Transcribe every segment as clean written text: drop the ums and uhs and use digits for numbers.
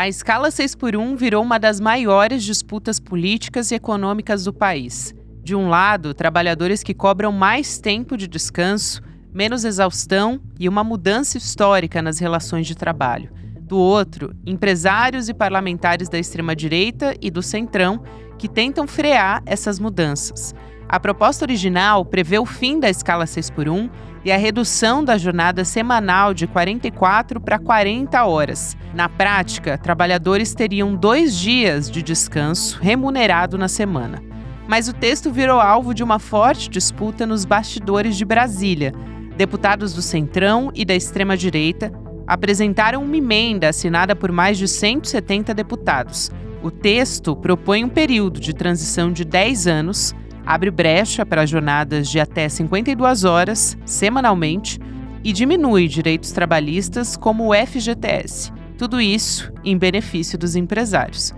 A escala 6 por 1 virou uma das maiores disputas políticas e econômicas do país. De um lado, trabalhadores que cobram mais tempo de descanso, menos exaustão e uma mudança histórica nas relações de trabalho. Do outro, empresários e parlamentares da extrema-direita e do centrão que tentam frear essas mudanças. A proposta original prevê o fim da escala 6 por 1 e a redução da jornada semanal de 44 para 40 horas. Na prática, trabalhadores teriam 2 dias de descanso remunerado na semana. Mas o texto virou alvo de uma forte disputa nos bastidores de Brasília. Deputados do Centrão e da extrema-direita apresentaram uma emenda assinada por mais de 170 deputados. O texto propõe um período de transição de 10 anos, abre brecha para jornadas de até 52 horas, semanalmente, e diminui direitos trabalhistas como o FGTS. Tudo isso em benefício dos empresários.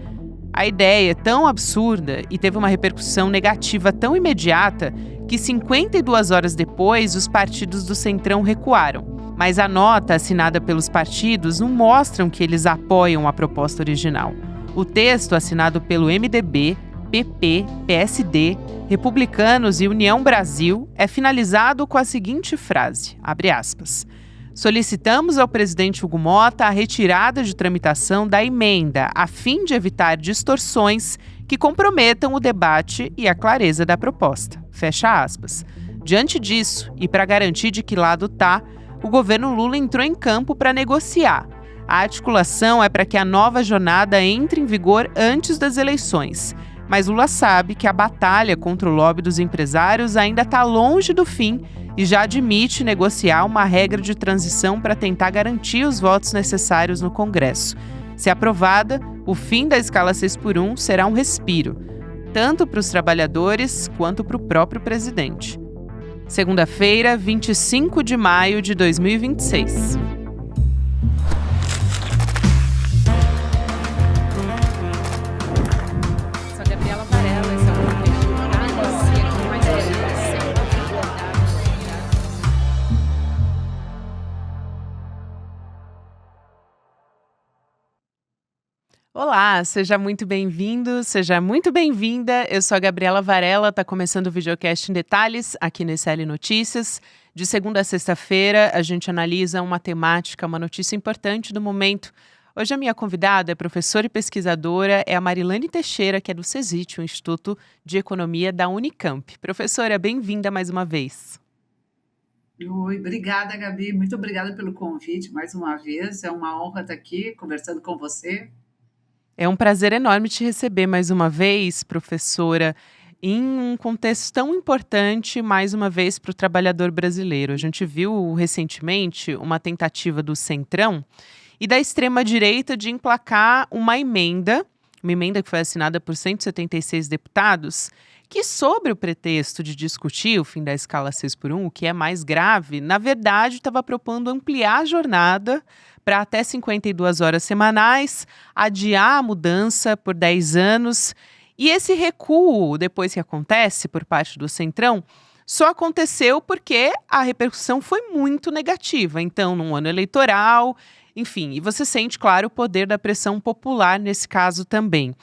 A ideia é tão absurda e teve uma repercussão negativa tão imediata que 52 horas depois os partidos do Centrão recuaram. Mas a nota assinada pelos partidos não mostra que eles apoiam a proposta original. O texto, assinado pelo MDB, PP, PSD, Republicanos e União Brasil, é finalizado com a seguinte frase, abre aspas, solicitamos ao presidente Hugo Motta a retirada de tramitação da emenda, a fim de evitar distorções que comprometam o debate e a clareza da proposta. Fecha aspas. Diante disso, e para garantir de que lado está, o governo Lula entrou em campo para negociar. A articulação é para que a nova jornada entre em vigor antes das eleições. Mas Lula sabe que a batalha contra o lobby dos empresários ainda está longe do fim e já admite negociar uma regra de transição para tentar garantir os votos necessários no Congresso. Se aprovada, o fim da escala 6 por 1 será um respiro, tanto para os trabalhadores quanto para o próprio presidente. Segunda-feira, 25 de maio de 2026. Olá, seja muito bem-vindo, seja muito bem-vinda. Eu sou a Gabriela Varela, está começando o Videocast em Detalhes aqui no SL Notícias. De segunda a sexta-feira, a gente analisa uma temática, uma notícia importante do momento. Hoje a minha convidada é professora e pesquisadora, é a Marilane Teixeira, que é do CESIT, o Instituto de Economia da Unicamp. Professora, bem-vinda mais uma vez. Oi, obrigada, Gabi. Muito obrigada pelo convite mais uma vez. É uma honra estar aqui conversando com você. É um prazer enorme te receber mais uma vez, professora, em um contexto tão importante, mais uma vez, para o trabalhador brasileiro. A gente viu recentemente uma tentativa do Centrão e da extrema-direita de emplacar uma emenda que foi assinada por 176 deputados, que, sob o pretexto de discutir o fim da escala 6 por 1, o que é mais grave, na verdade estava propondo ampliar a jornada para até 52 horas semanais, adiar a mudança por 10 anos. E esse recuo, depois que acontece por parte do Centrão, só aconteceu porque a repercussão foi muito negativa. Então, num ano eleitoral, enfim, e você sente, claro, o poder da pressão popular nesse caso também.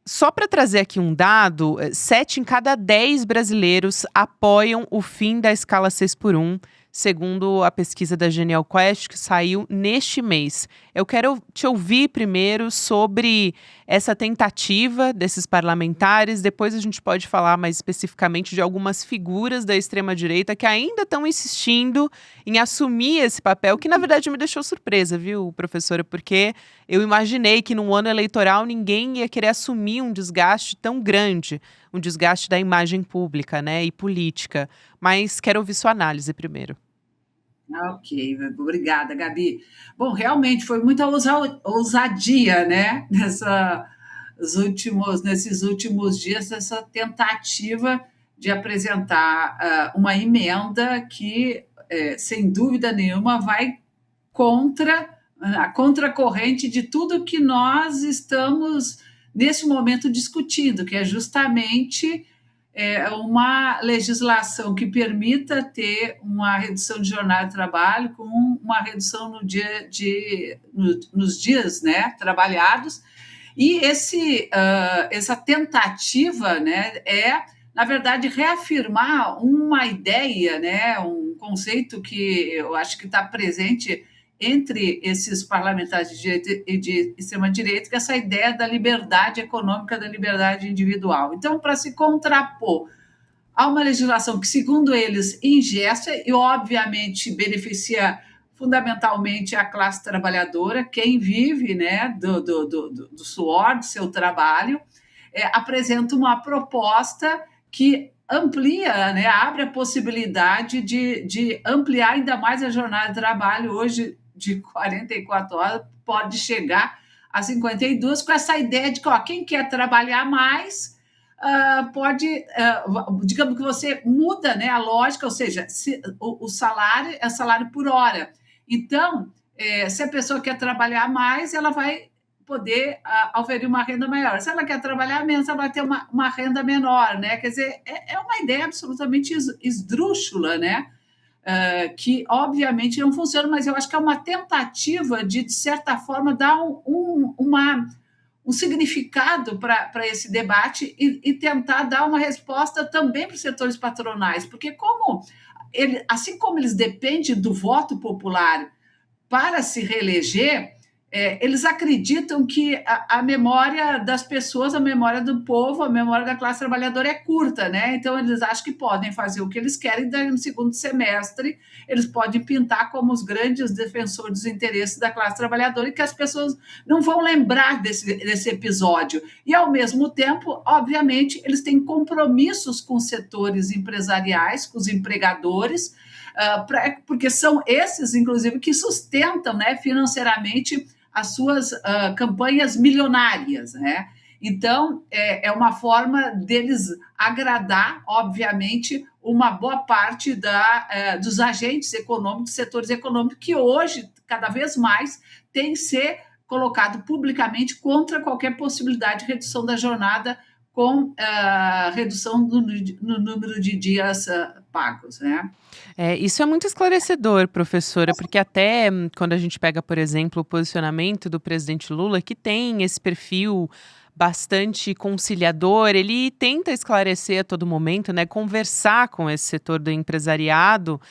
Só para trazer aqui um dado, 7 em cada 10 brasileiros apoiam o fim da escala 6 por 1, segundo a pesquisa da Genial Quest, que saiu neste mês. Eu quero te ouvir primeiro sobre essa tentativa desses parlamentares, depois a gente pode falar mais especificamente de algumas figuras da extrema-direita que ainda estão insistindo em assumir esse papel, que na verdade me deixou surpresa, viu, professora? Porque eu imaginei que num ano eleitoral ninguém ia querer assumir um desgaste tão grande, um desgaste da imagem pública, né, e política. Mas quero ouvir sua análise primeiro. Ok, obrigada, Gabi. Bom, realmente foi muita ousadia, né, nesses últimos dias, essa tentativa de apresentar uma emenda que, sem dúvida nenhuma, vai contra a contracorrente de tudo que nós estamos, nesse momento, discutindo, que é justamente uma legislação que permita ter uma redução de jornada de trabalho com uma redução nos dias, né, trabalhados. E essa tentativa, né, na verdade, reafirmar uma ideia, né, um conceito que eu acho que está presente entre esses parlamentares de direita e de extrema-direita, que é essa ideia da liberdade econômica, da liberdade individual. Então, para se contrapor a uma legislação que, segundo eles, ingessa e, obviamente, beneficia fundamentalmente a classe trabalhadora, quem vive, né, do suor do seu trabalho, apresenta uma proposta que amplia, né, abre a possibilidade de ampliar ainda mais a jornada de trabalho. Hoje, de 44 horas, pode chegar a 52, com essa ideia de que quem quer trabalhar mais pode, digamos que você muda, né, a lógica, ou seja, o salário é salário por hora. Então, se a pessoa quer trabalhar mais, ela vai poder oferir uma renda maior. Se ela quer trabalhar menos, ela vai ter uma renda menor, né? Quer dizer, é uma ideia absolutamente esdrúxula, né? Que obviamente não funciona, mas eu acho que é uma tentativa de certa forma, dar um significado para esse debate e tentar dar uma resposta também para os setores patronais, porque assim como eles dependem do voto popular para se reeleger, eles acreditam que a memória das pessoas, a memória do povo, a memória da classe trabalhadora é curta, né? Então, eles acham que podem fazer o que eles querem, daí no segundo semestre eles podem pintar como os grandes defensores dos interesses da classe trabalhadora e que as pessoas não vão lembrar desse episódio. E, ao mesmo tempo, obviamente, eles têm compromissos com os setores empresariais, com os empregadores, porque são esses, inclusive, que sustentam, né, financeiramente as suas campanhas milionárias, né? Então, é uma forma deles agradar, obviamente, uma boa parte dos agentes econômicos, dos setores econômicos, que hoje, cada vez mais, tem que ser colocado publicamente contra qualquer possibilidade de redução da jornada com redução no número de dias pagos, né? Isso é muito esclarecedor, professora, porque até quando a gente pega, por exemplo, o posicionamento do presidente Lula, que tem esse perfil bastante conciliador, ele tenta esclarecer a todo momento, né, conversar com esse setor do empresariado,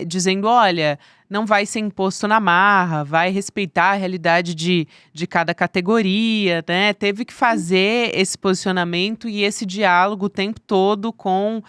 dizendo, olha, não vai ser imposto na marra, vai respeitar a realidade de cada categoria, né? Teve que fazer esse posicionamento e esse diálogo o tempo todo com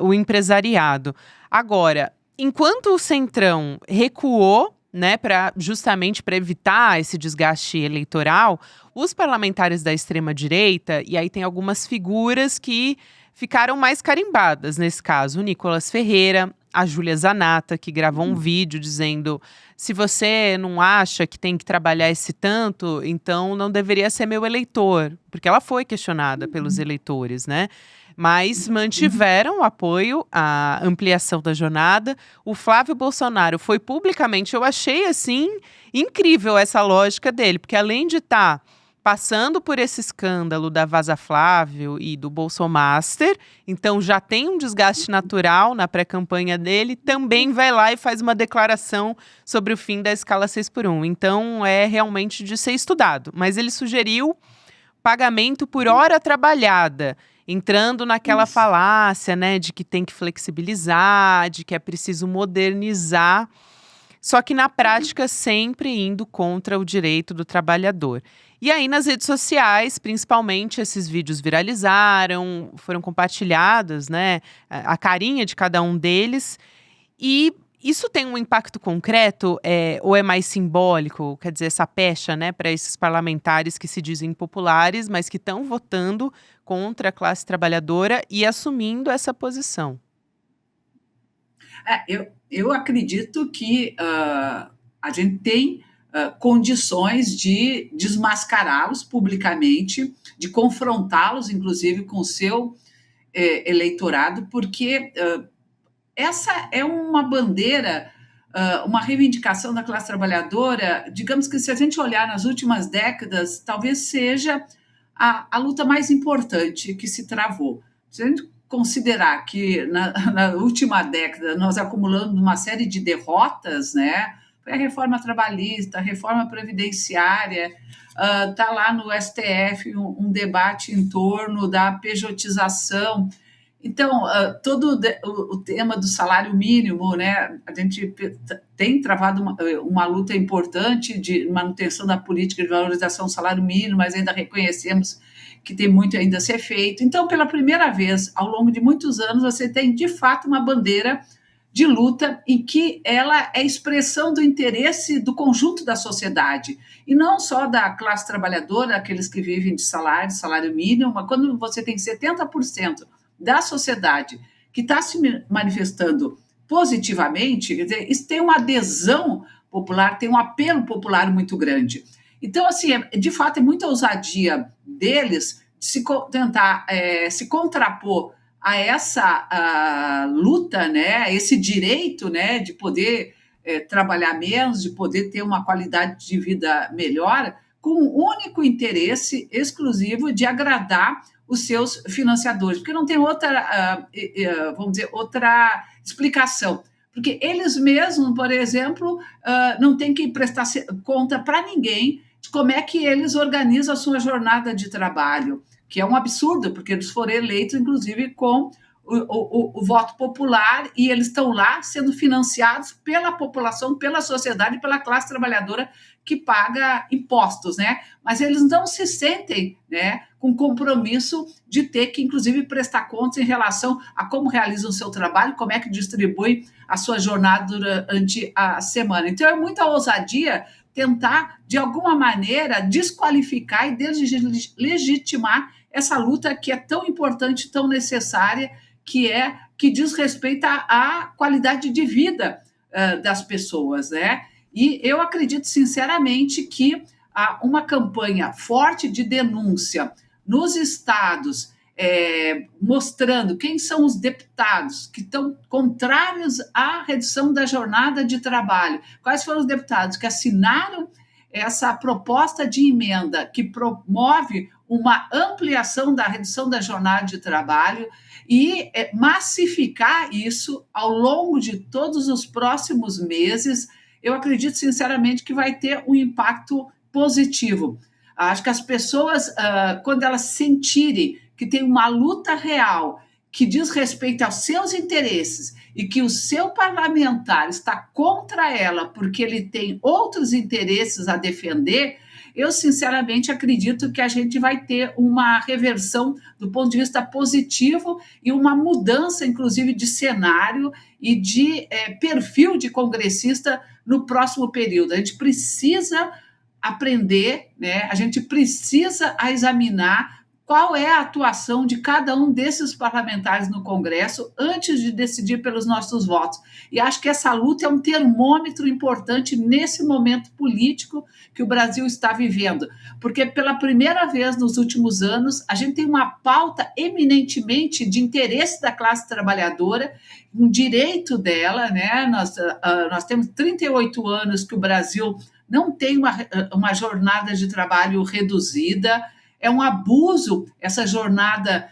o empresariado. Agora, enquanto o Centrão recuou, né, justamente para evitar esse desgaste eleitoral, os parlamentares da extrema-direita, e aí tem algumas figuras que ficaram mais carimbadas nesse caso, o Nicolas Ferreira, a Júlia Zanatta, que gravou um vídeo dizendo, se você não acha que tem que trabalhar esse tanto, então não deveria ser meu eleitor, porque ela foi questionada pelos eleitores, né? Mas mantiveram o apoio à ampliação da jornada. O Flávio Bolsonaro foi publicamente, eu achei assim incrível essa lógica dele, porque além de estar passando por esse escândalo da Vaza Flávio e do Bolsomaster, então já tem um desgaste natural na pré-campanha dele, também vai lá e faz uma declaração sobre o fim da escala 6x1. Então é realmente de ser estudado. Mas ele sugeriu pagamento por hora trabalhada, entrando naquela falácia, né, de que tem que flexibilizar, de que é preciso modernizar, só que na prática sempre indo contra o direito do trabalhador. E aí nas redes sociais, principalmente, esses vídeos viralizaram, foram compartilhados, né, a carinha de cada um deles, e isso tem um impacto concreto ou é mais simbólico? Quer dizer, essa pecha, né, para esses parlamentares que se dizem populares, mas que estão votando contra a classe trabalhadora e assumindo essa posição. Eu acredito que a gente tem condições de desmascará-los publicamente, de confrontá-los, inclusive, com o seu eleitorado, porque essa é uma bandeira, uma reivindicação da classe trabalhadora, digamos que se a gente olhar nas últimas décadas, talvez seja a luta mais importante que se travou. Se a gente considerar que na última década nós acumulamos uma série de derrotas, né? Foi a reforma trabalhista, a reforma previdenciária, está lá no STF um debate em torno da pejotização. Então, todo o tema do salário mínimo, né? A gente tem travado uma luta importante de manutenção da política de valorização do salário mínimo, mas ainda reconhecemos que tem muito ainda a ser feito. Então, pela primeira vez, ao longo de muitos anos, você tem, de fato, uma bandeira de luta em que ela é expressão do interesse do conjunto da sociedade, e não só da classe trabalhadora, aqueles que vivem de salário mínimo, mas quando você tem 70% da sociedade que está se manifestando positivamente, quer dizer, isso tem uma adesão popular, tem um apelo popular muito grande. Então, assim, de fato, é muita ousadia deles de tentar se contrapor a essa luta, né, esse direito, né, de poder trabalhar menos, de poder ter uma qualidade de vida melhor, com o único interesse exclusivo de agradar os seus financiadores, porque não tem outra, vamos dizer, outra explicação. Porque eles mesmos, por exemplo, não têm que prestar conta para ninguém de como é que eles organizam a sua jornada de trabalho, que é um absurdo, porque eles foram eleitos, inclusive, com o voto popular, e eles estão lá sendo financiados pela população, pela sociedade, pela classe trabalhadora que paga impostos, né? Mas eles não se sentem, né, com compromisso de ter que, inclusive, prestar contas em relação a como realizam o seu trabalho, como é que distribui a sua jornada durante a semana. Então, é muita ousadia tentar, de alguma maneira, desqualificar e deslegitimar essa luta que é tão importante, tão necessária, que diz respeito à qualidade de vida das pessoas, né? E eu acredito, sinceramente, que uma campanha forte de denúncia nos estados, mostrando quem são os deputados que estão contrários à redução da jornada de trabalho, quais foram os deputados que assinaram essa proposta de emenda que promove uma ampliação da redução da jornada de trabalho e massificar isso ao longo de todos os próximos meses, eu acredito sinceramente que vai ter um impacto positivo. Acho que as pessoas, quando elas sentirem que tem uma luta real que diz respeito aos seus interesses e que o seu parlamentar está contra ela porque ele tem outros interesses a defender, eu sinceramente acredito que a gente vai ter uma reversão do ponto de vista positivo e uma mudança, inclusive, de cenário e de perfil de congressista no próximo período. A gente precisa aprender, né? A gente precisa examinar qual é a atuação de cada um desses parlamentares no Congresso antes de decidir pelos nossos votos. E acho que essa luta é um termômetro importante nesse momento político que o Brasil está vivendo, porque pela primeira vez nos últimos anos a gente tem uma pauta eminentemente de interesse da classe trabalhadora, um direito dela, né? Nós temos 38 anos que o Brasil não tem uma jornada de trabalho reduzida. É um abuso essa jornada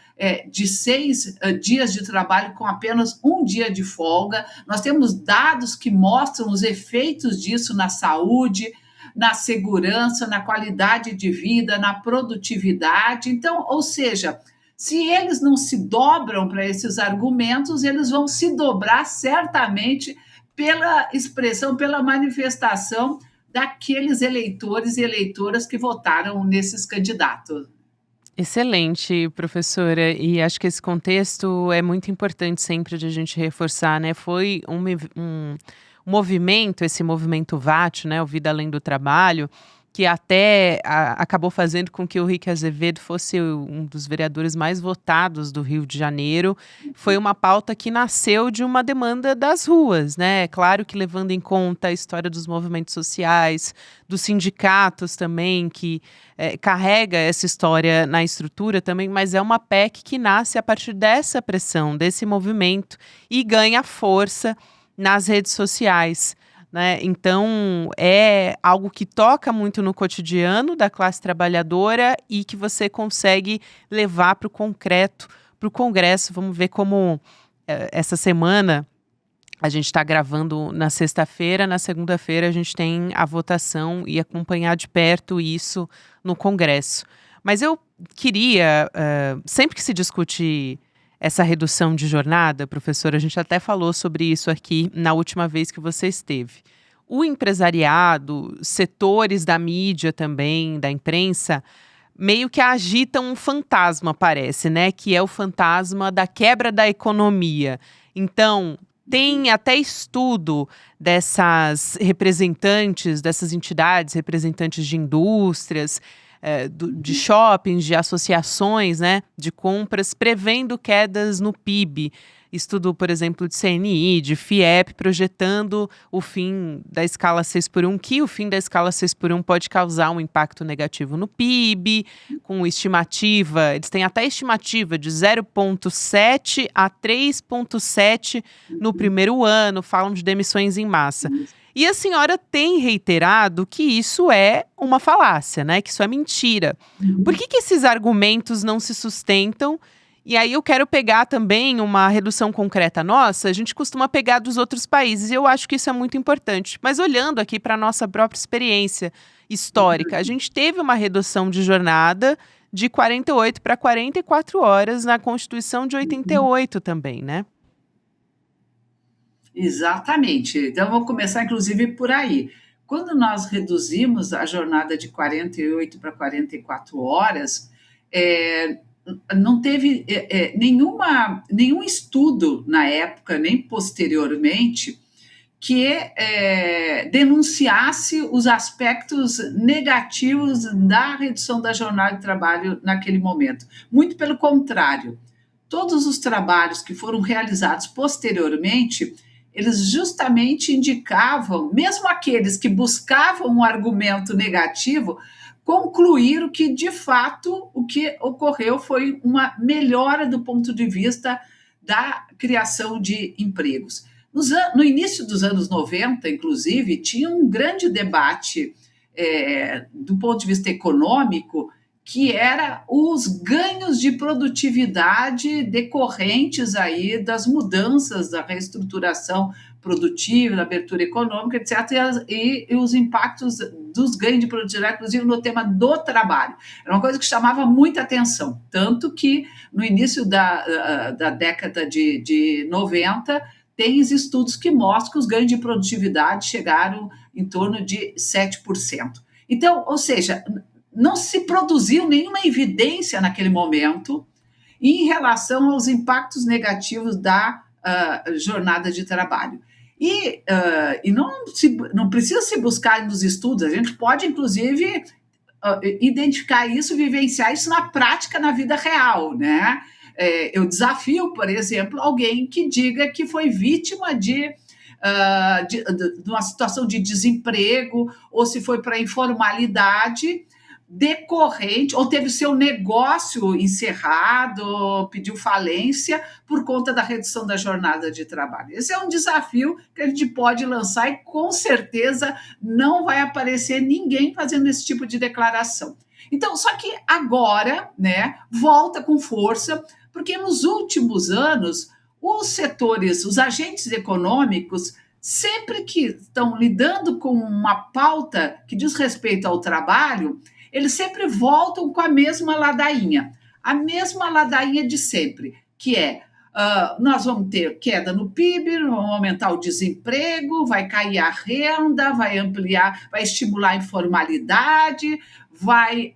de 6 dias de trabalho com apenas um dia de folga. Nós temos dados que mostram os efeitos disso na saúde, na segurança, na qualidade de vida, na produtividade. Então, ou seja, se eles não se dobram para esses argumentos, eles vão se dobrar certamente pela expressão, pela manifestação daqueles eleitores e eleitoras que votaram nesses candidatos. Excelente, professora. E acho que esse contexto é muito importante sempre de a gente reforçar, né? Foi um movimento, esse movimento VAT, né? O Vida Além do Trabalho, que até acabou fazendo com que o Rick Azevedo fosse um dos vereadores mais votados do Rio de Janeiro. Foi uma pauta que nasceu de uma demanda das ruas, né? Claro que levando em conta a história dos movimentos sociais, dos sindicatos também, que carrega essa história na estrutura também, mas é uma PEC que nasce a partir dessa pressão, desse movimento, e ganha força nas redes sociais, né? Então, é algo que toca muito no cotidiano da classe trabalhadora e que você consegue levar para o concreto para o Congresso. Vamos ver como essa semana a gente está gravando na sexta-feira, na segunda-feira a gente tem a votação e acompanhar de perto isso no Congresso. Mas eu queria, sempre que se discute essa redução de jornada, professora, a gente até falou sobre isso aqui na última vez que você esteve. O empresariado, setores da mídia também, da imprensa, meio que agitam um fantasma, parece, né? Que é o fantasma da quebra da economia. Então, tem até estudo dessas representantes, dessas entidades, representantes de indústrias, de shoppings, de associações, né, de compras, prevendo quedas no PIB. Estudo, por exemplo, de CNI, de FIEP, projetando o fim da escala 6x1, que o fim da escala 6x1 pode causar um impacto negativo no PIB, com estimativa, eles têm até estimativa de 0,7 a 3,7 no primeiro ano, falam de demissões em massa. E a senhora tem reiterado que isso é uma falácia, né? Que isso é mentira. Por que esses argumentos não se sustentam? E aí eu quero pegar também uma redução concreta nossa, a gente costuma pegar dos outros países, e eu acho que isso é muito importante. Mas olhando aqui para a nossa própria experiência histórica, a gente teve uma redução de jornada de 48 para 44 horas na Constituição de 88 também, né? Exatamente. Então, vou começar, inclusive, por aí. Quando nós reduzimos a jornada de 48 para 44 horas, não teve nenhum estudo na época, nem posteriormente, que denunciasse os aspectos negativos da redução da jornada de trabalho naquele momento. Muito pelo contrário, todos os trabalhos que foram realizados posteriormente, eles justamente indicavam, mesmo aqueles que buscavam um argumento negativo, concluíram que, de fato, o que ocorreu foi uma melhora do ponto de vista da criação de empregos. No início dos anos 90, inclusive, tinha um grande debate do ponto de vista econômico, que era os ganhos de produtividade decorrentes aí das mudanças da reestruturação produtiva, da abertura econômica, etc., e os impactos dos ganhos de produtividade, inclusive no tema do trabalho. Era uma coisa que chamava muita atenção, tanto que no início da década de 90, tem estudos que mostram que os ganhos de produtividade chegaram em torno de 7%. Então, ou seja, não se produziu nenhuma evidência naquele momento em relação aos impactos negativos da jornada de trabalho. E não precisa se buscar nos estudos, a gente pode, inclusive, identificar isso, vivenciar isso na prática, na vida real, né? Eu desafio, por exemplo, alguém que diga que foi vítima de uma situação de desemprego, ou se foi para a informalidade decorrente, ou teve seu negócio encerrado, pediu falência por conta da redução da jornada de trabalho. Esse é um desafio que a gente pode lançar e, com certeza, não vai aparecer ninguém fazendo esse tipo de declaração. Então, só que agora, né, volta com força, porque nos últimos anos, os setores, os agentes econômicos, sempre que estão lidando com uma pauta que diz respeito ao trabalho, eles sempre voltam com a mesma ladainha de sempre, que é nós vamos ter queda no PIB, vamos aumentar o desemprego, vai cair a renda, vai ampliar, vai estimular a informalidade, vai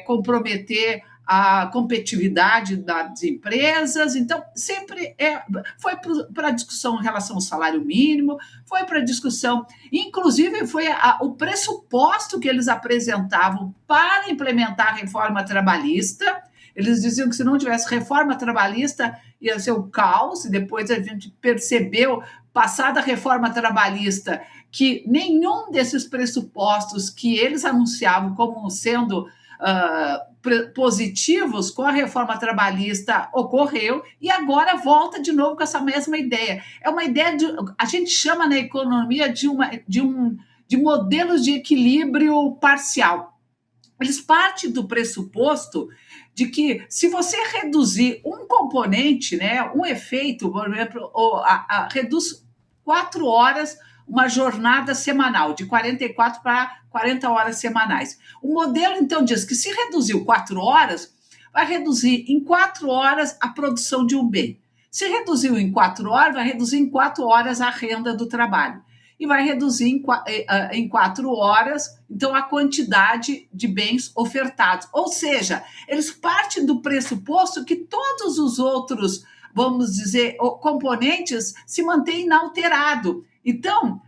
comprometer a competitividade das empresas. Então, sempre foi para a discussão em relação ao salário mínimo, foi para a discussão, inclusive foi o pressuposto que eles apresentavam para implementar a reforma trabalhista. Eles diziam que se não tivesse reforma trabalhista ia ser o caos, e depois a gente percebeu, passada a reforma trabalhista, que nenhum desses pressupostos que eles anunciavam como sendo positivos com a reforma trabalhista ocorreu, e agora volta de novo com essa mesma ideia. É uma ideia a gente chama na economia de modelos de equilíbrio parcial. eles partem do pressuposto de que, se você reduzir um componente, né, um efeito, por exemplo, reduz 4 horas uma jornada semanal, de 44 para 40 horas semanais. O modelo, então, diz que, se reduziu 4 horas, vai reduzir em 4 horas a produção de um bem. Se reduziu em 4 horas, vai reduzir em 4 horas a renda do trabalho. E vai reduzir em 4 horas, então, a quantidade de bens ofertados. Ou seja, eles partem do pressuposto que todos os outros, vamos dizer, componentes se mantêm inalterado. Então,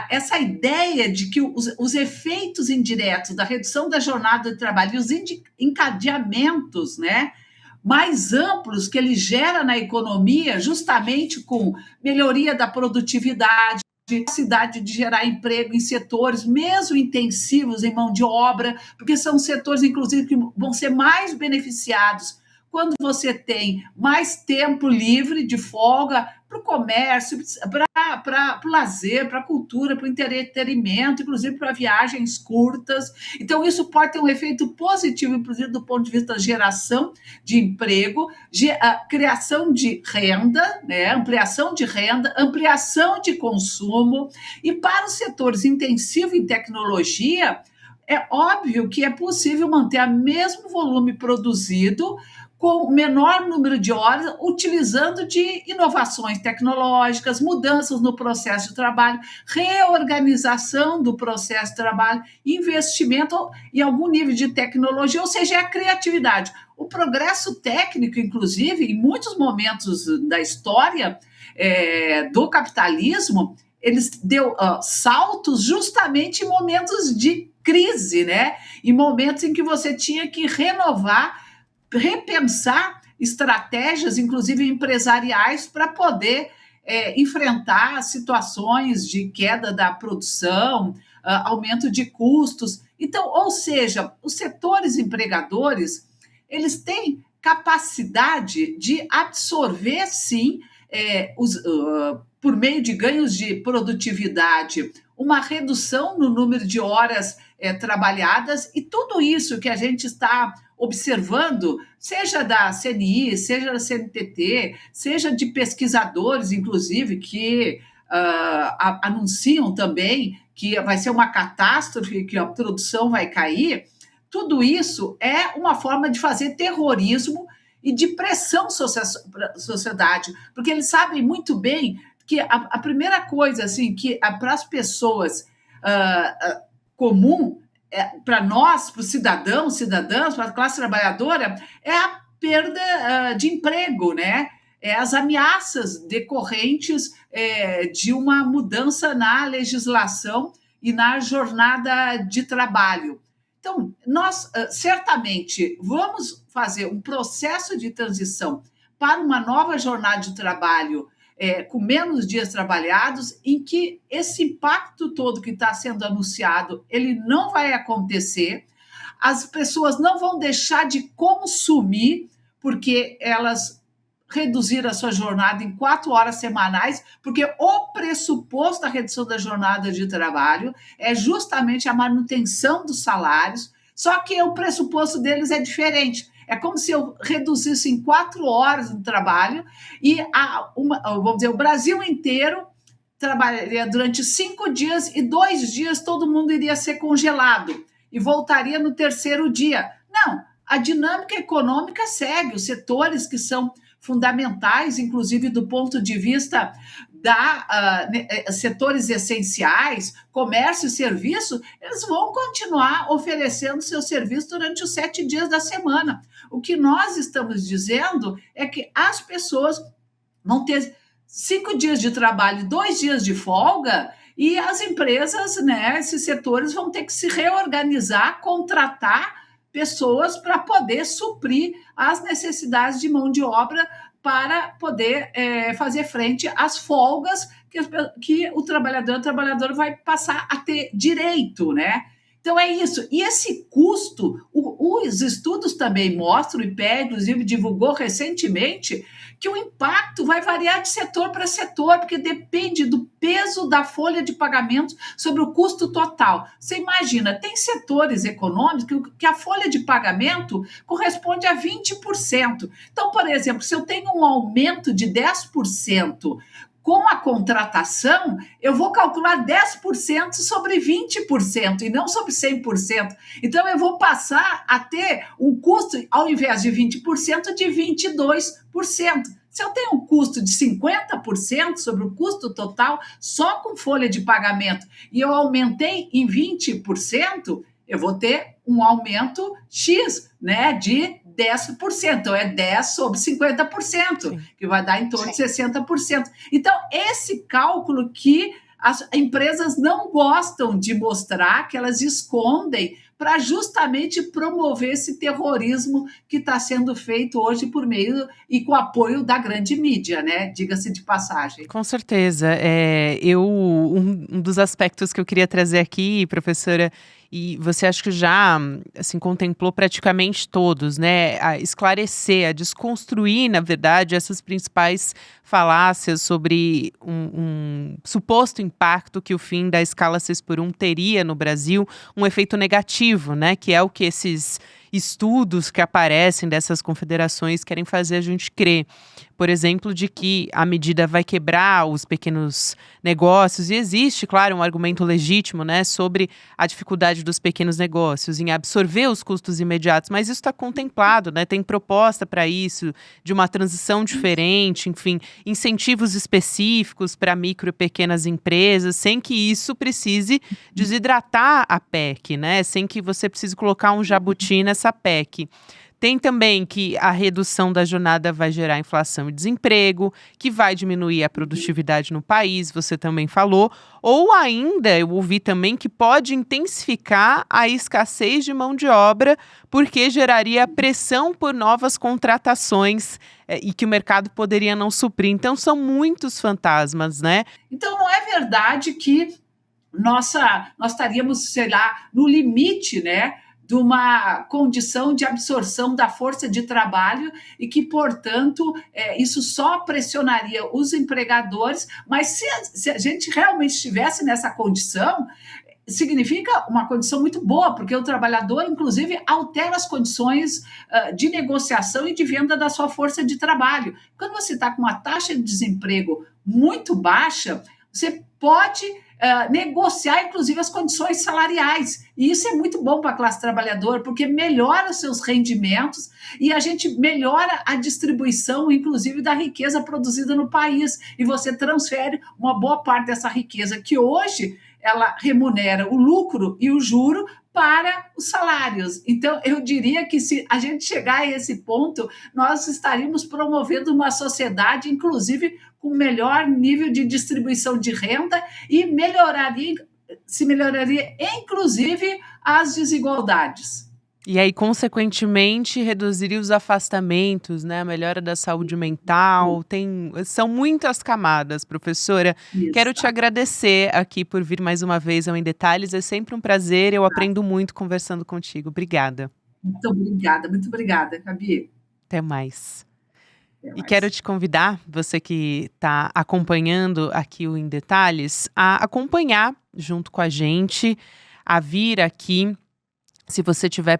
essa ideia de que os efeitos indiretos da redução da jornada de trabalho e os encadeamentos, né, mais amplos que ele gera na economia, justamente com melhoria da produtividade, capacidade de gerar emprego em setores mesmo intensivos em mão de obra, porque são setores, inclusive, que vão ser mais beneficiados quando você tem mais tempo livre de folga para o comércio, para o lazer, para a cultura, para o entretenimento, inclusive para viagens curtas. Então, isso pode ter um efeito positivo, inclusive do ponto de vista da geração de emprego, criação de renda, né? Ampliação de renda, ampliação de consumo. E para os setores intensivos em tecnologia, é óbvio que é possível manter o mesmo volume produzido com o menor número de horas, utilizando de inovações tecnológicas, mudanças no processo de trabalho, reorganização do processo de trabalho, investimento em algum nível de tecnologia, ou seja, é a criatividade. O progresso técnico, inclusive, em muitos momentos da história do capitalismo, eles deu saltos justamente em momentos de crise, né? Em momentos em que você tinha que renovar, repensar estratégias, inclusive empresariais, para poder enfrentar situações de queda da produção, aumento de custos. Então, ou seja, os setores empregadores, eles têm capacidade de absorver, sim, por meio de ganhos de produtividade, uma redução no número de horas trabalhadas, e tudo isso que a gente está observando, seja da CNI, seja da CNTT, seja de pesquisadores, inclusive, que anunciam também que vai ser uma catástrofe, que a produção vai cair, tudo isso é uma forma de fazer terrorismo e de pressão para a sociedade, porque eles sabem muito bem que a primeira coisa, assim, que para as pessoas comum, para nós, para os cidadãos, para a classe trabalhadora, é a perda de emprego, né? As ameaças decorrentes de uma mudança na legislação e na jornada de trabalho. Então, nós certamente vamos fazer um processo de transição para uma nova jornada de trabalho com menos dias trabalhados, em que esse impacto todo que está sendo anunciado, ele não vai acontecer, as pessoas não vão deixar de consumir, porque elas reduziram a sua jornada em 4 horas semanais, porque o pressuposto da redução da jornada de trabalho é justamente a manutenção dos salários, só que o pressuposto deles é diferente. É como se eu reduzisse em 4 horas no trabalho e, vamos dizer, o Brasil inteiro trabalharia durante 5 dias e 2 dias todo mundo iria ser congelado e voltaria no terceiro dia. Não, a dinâmica econômica segue, os setores que são fundamentais, inclusive do ponto de vista setores essenciais, comércio e serviço, eles vão continuar oferecendo seu serviço durante os 7 dias da semana. O que nós estamos dizendo é que as pessoas vão ter 5 dias de trabalho, 2 dias de folga, e as empresas, né, esses setores vão ter que se reorganizar, contratar pessoas para poder suprir as necessidades de mão de obra, para poder fazer frente às folgas que o trabalhador vai passar a ter direito, né? Então é isso. E esse custo, os estudos também mostram, o IPEA, inclusive, divulgou recentemente, que o impacto vai variar de setor para setor, porque depende do peso da folha de pagamento sobre o custo total. Você imagina, tem setores econômicos que a folha de pagamento corresponde a 20%. Então, por exemplo, se eu tenho um aumento de 10%, com a contratação, eu vou calcular 10% sobre 20% e não sobre 100%. Então, eu vou passar a ter um custo, ao invés de 20%, de 22%. Se eu tenho um custo de 50% sobre o custo total, só com folha de pagamento, e eu aumentei em 20%, eu vou ter um aumento X, né, de 10%. Então, é 10 sobre 50%, Sim. que vai dar em torno de 60%. Então, esse cálculo que as empresas não gostam de mostrar, que elas escondem, para justamente promover esse terrorismo que está sendo feito hoje por meio e com apoio da grande mídia, né? Diga-se de passagem. Com certeza. Um dos aspectos que eu queria trazer aqui, professora, e você acha que já assim, contemplou praticamente todos, né? A esclarecer, a desconstruir, na verdade, essas principais falácias sobre um suposto impacto que o fim da escala 6x1 teria no Brasil, um efeito negativo, né? Que é o que esses estudos que aparecem dessas confederações querem fazer a gente crer. Por exemplo, de que a medida vai quebrar os pequenos negócios, e existe, claro, um argumento legítimo, né, sobre a dificuldade dos pequenos negócios em absorver os custos imediatos, mas isso está contemplado, né, tem proposta para isso, de uma transição diferente, enfim, incentivos específicos para micro e pequenas empresas, sem que isso precise desidratar a PEC, né, sem que você precise colocar um jabuti nessa PEC. Tem também que a redução da jornada vai gerar inflação e desemprego, que vai diminuir a produtividade no país, você também falou. Ou ainda, eu ouvi também que pode intensificar a escassez de mão de obra, porque geraria pressão por novas contratações e que o mercado poderia não suprir. Então, são muitos fantasmas, né? Então, não é verdade que nós estaríamos, sei lá, no limite, né, de uma condição de absorção da força de trabalho e que, portanto, isso só pressionaria os empregadores, mas se a gente realmente estivesse nessa condição, significa uma condição muito boa, porque o trabalhador, inclusive, altera as condições de negociação e de venda da sua força de trabalho. Quando você está com uma taxa de desemprego muito baixa, você pode negociar, inclusive, as condições salariais. E isso é muito bom para a classe trabalhadora, porque melhora os seus rendimentos e a gente melhora a distribuição, inclusive, da riqueza produzida no país. E você transfere uma boa parte dessa riqueza, que hoje ela remunera o lucro e o juro para os salários. Então, eu diria que se a gente chegar a esse ponto, nós estaríamos promovendo uma sociedade, inclusive, com melhor nível de distribuição de renda e melhoraria, inclusive, as desigualdades. E aí, consequentemente, reduziria os afastamentos, né? A melhora da saúde mental. São muitas camadas, professora. Isso. Quero te agradecer aqui por vir mais uma vez ao Em Detalhes. É sempre um prazer, eu aprendo muito conversando contigo. Obrigada. Muito obrigada, Gabi. Até mais. E quero te convidar, você que está acompanhando aqui o Em Detalhes, a acompanhar junto com a gente, a vir aqui. Se você estiver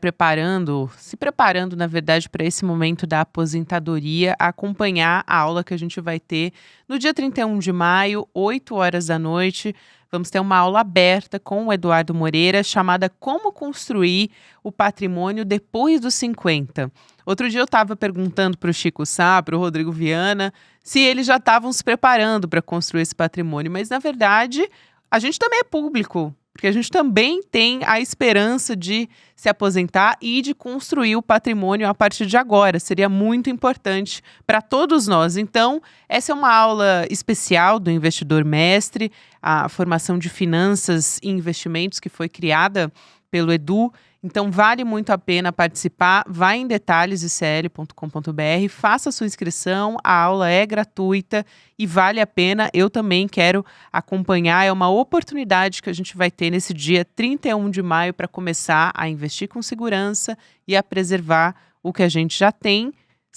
se preparando, na verdade, para esse momento da aposentadoria, acompanhar a aula que a gente vai ter no dia 31 de maio, 8 horas da noite. Vamos ter uma aula aberta com o Eduardo Moreira, chamada Como Construir o Patrimônio Depois dos 50. Outro dia eu estava perguntando para o Chico Sá, para o Rodrigo Viana, se eles já estavam se preparando para construir esse patrimônio. Mas, na verdade, a gente também é público. Porque a gente também tem a esperança de se aposentar e de construir o patrimônio a partir de agora. Seria muito importante para todos nós. Então, essa é uma aula especial do Investidor Mestre, a formação de finanças e investimentos que foi criada pelo Edu. Então vale muito a pena participar. Vai em detalhesicl.com.br, faça a sua inscrição, a aula é gratuita e vale a pena. Eu também quero acompanhar, é uma oportunidade que a gente vai ter nesse dia 31 de maio para começar a investir com segurança e a preservar o que a gente já tem,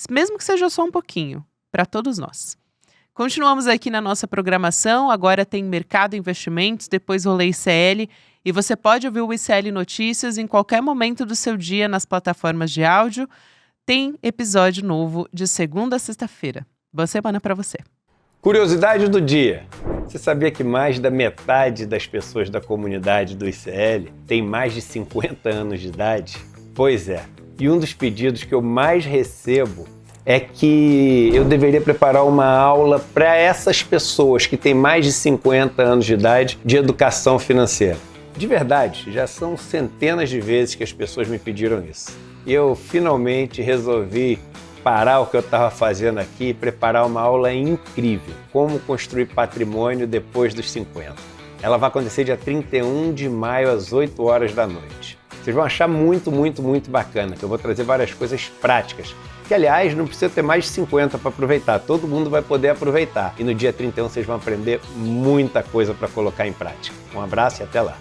mesmo que seja só um pouquinho, para todos nós. Continuamos aqui na nossa programação, agora tem Mercado e Investimentos, depois Rolê ICL, e você pode ouvir o ICL Notícias em qualquer momento do seu dia nas plataformas de áudio. Tem episódio novo de segunda a sexta-feira. Boa semana para você. Curiosidade do dia. Você sabia que mais da metade das pessoas da comunidade do ICL tem mais de 50 anos de idade? Pois é. E um dos pedidos que eu mais recebo é que eu deveria preparar uma aula para essas pessoas que têm mais de 50 anos de idade de educação financeira. De verdade, já são centenas de vezes que as pessoas me pediram isso. E eu finalmente resolvi parar o que eu estava fazendo aqui e preparar uma aula incrível, como construir patrimônio depois dos 50. Ela vai acontecer dia 31 de maio às 8 horas da noite. Vocês vão achar muito bacana, que eu vou trazer várias coisas práticas, que aliás não precisa ter mais de 50 para aproveitar, todo mundo vai poder aproveitar. E no dia 31 vocês vão aprender muita coisa para colocar em prática. Um abraço e até lá!